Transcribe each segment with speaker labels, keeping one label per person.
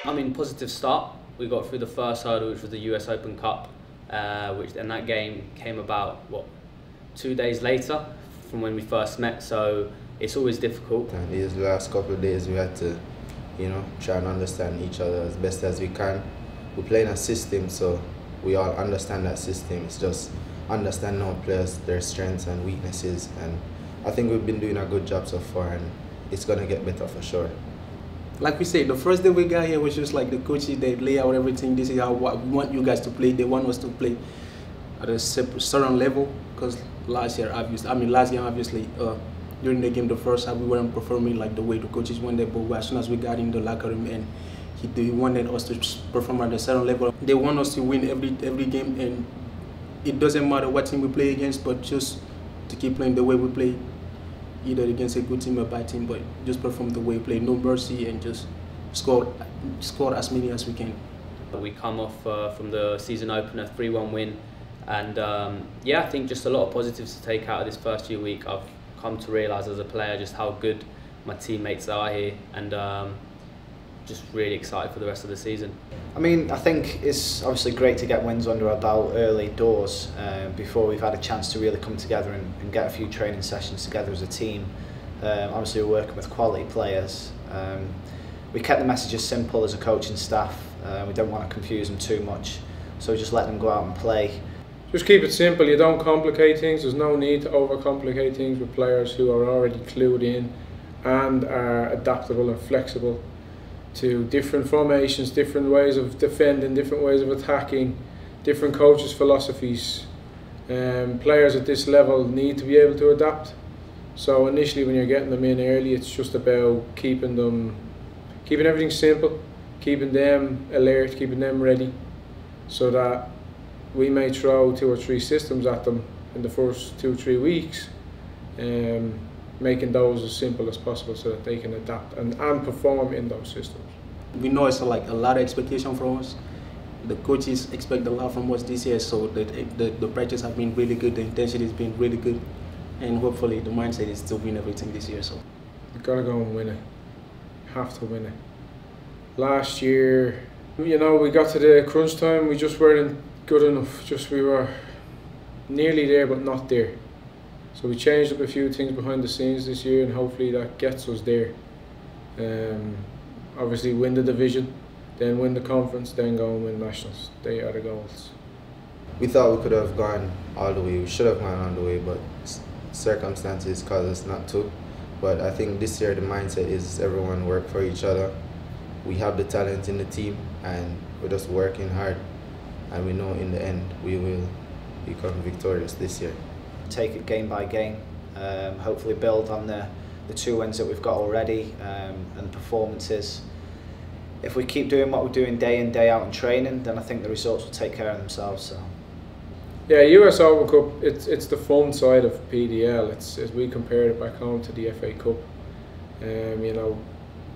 Speaker 1: I mean, positive start. We got through the first hurdle, which was the US Open Cup, and that game came about, what, 2 days later from when we first met, so it's always difficult.
Speaker 2: And these last couple of days we had to, try and understand each other as best as we can. We play in a system, so we all understand that system. It's just understanding our players, their strengths and weaknesses, and I think we've been doing a good job so far, and it's going to get better for sure.
Speaker 3: Like we said, the first day we got here was just like the coaches, they lay out everything. This is how we want you guys to play. They want us to play at a certain level, because last year obviously during the game, the first half we weren't performing like the way the coaches wanted, but as soon as we got in the locker room and they wanted us to perform at a certain level, they want us to win every game, and it doesn't matter what team we play against, but just to keep playing the way we play, either against a good team or bad team, but just perform the way we play, no mercy, and just score as many as we can.
Speaker 1: We come off from the season opener 3-1 win, and yeah, I think just a lot of positives to take out of this first few weeks. I've come to realise as a player just how good my teammates are here, and just really excited for the rest of the season.
Speaker 4: I mean, I think it's obviously great to get wins under our belt early doors before we've had a chance to really come together and get a few training sessions together as a team. Obviously we're working with quality players. We kept the messages simple as a coaching staff. We don't want to confuse them too much, so we just let them go out and play.
Speaker 5: Just keep it simple, you don't complicate things. There's no need to overcomplicate things with players who are already clued in and are adaptable and flexible to different formations, different ways of defending, different ways of attacking, different coaches' philosophies. Players at this level need to be able to adapt. So initially when you're getting them in early, it's just about keeping everything simple, keeping them alert, keeping them ready, so that we may throw 2 or 3 systems at them in the first 2 or 3 weeks, making those as simple as possible so that they can adapt and perform in those systems.
Speaker 3: We know it's like a lot of expectation from us. The coaches expect a lot from us this year, so the practice have been really good, the intensity has been really good, and hopefully the mindset is to win everything this year. So
Speaker 5: you've got to go and win it. Have to win it. Last year, we got to the crunch time, we just weren't good enough. We were nearly there but not there. So we changed up a few things behind the scenes this year, and hopefully that gets us there. Obviously win the division, then win the conference, then go and win nationals. They are the goals.
Speaker 2: We thought we could have gone all the way. We should have gone all the way, but circumstances caused us not to. But I think this year the mindset is everyone work for each other. We have the talent in the team, and we're just working hard. And we know in the end we will become victorious this year.
Speaker 4: Take it game by game, hopefully build on the 2 wins that we've got already, and performances. If we keep doing what we're doing day in, day out in training, then I think the results will take care of themselves. So.
Speaker 5: Yeah, US Open Cup, it's the fun side of PDL. It's we compare it back home to the FA Cup.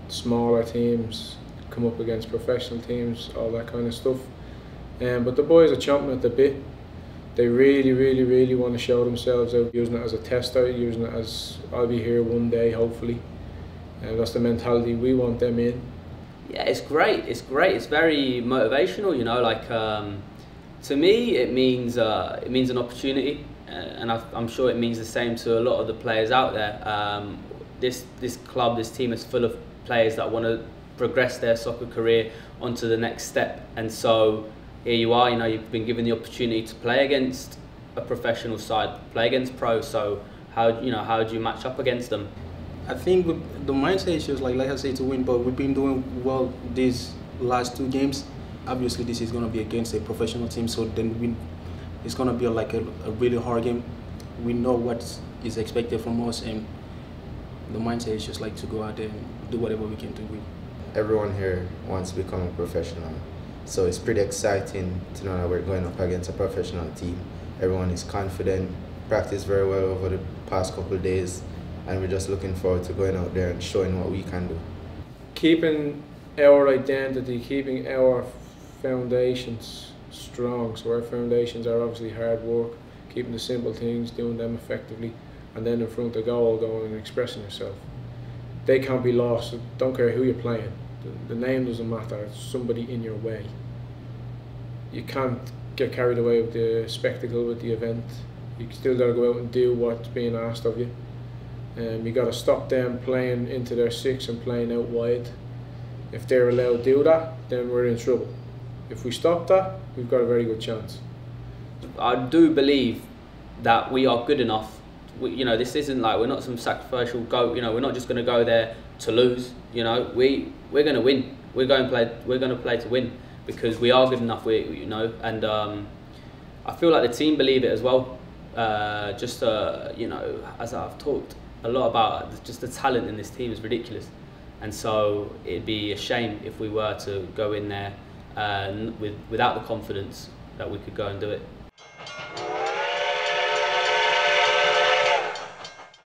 Speaker 5: Smaller teams come up against professional teams, all that kind of stuff. But the boys are chomping at the bit. They really, really, really want to show themselves out, using it as a test out, using it as I'll be here one day, hopefully. That's the mentality we want them in.
Speaker 1: Yeah, it's great. It's great. It's very motivational. To me, it means an opportunity, and I'm sure it means the same to a lot of the players out there. This club, this team is full of players that want to progress their soccer career onto the next step, and so here you are. You've been given the opportunity to play against a professional side, play against pros. So how do you match up against them?
Speaker 3: I think with the mindset is just like I say, to win, but we've been doing well these last 2 games. Obviously this is going to be against a professional team, so then it's going to be like a really hard game. We know what is expected from us, and the mindset is just like to go out there and do whatever we can to win.
Speaker 2: Everyone here wants to become a professional, so it's pretty exciting to know that we're going up against a professional team. Everyone is confident, practiced very well over the past couple of days, and we're just looking forward to going out there and showing what we can do.
Speaker 5: Keeping our identity, keeping our foundations strong. So our foundations are obviously hard work, keeping the simple things, doing them effectively, and then in front of goal going and expressing yourself. They can't be lost. Don't care who you're playing. The name doesn't matter. It's somebody in your way. You can't get carried away with the spectacle, with the event. You still got to go out and do what's being asked of you. You got to stop them playing into their 6 and playing out wide. If they're allowed to do that, then we're in trouble. If we stop that, we've got a very good chance.
Speaker 1: I do believe that we are good enough. You know, this isn't like, we're not some sacrificial goat. You know, we're not just going to go there to lose. You know, we're going to win. We're going to play to win, because we are good enough. You know, and I feel like the team believe it as well. You know, as I've talked a lot about, just the talent in this team is ridiculous, and so it'd be a shame if we were to go in there without the confidence that we could go and do it.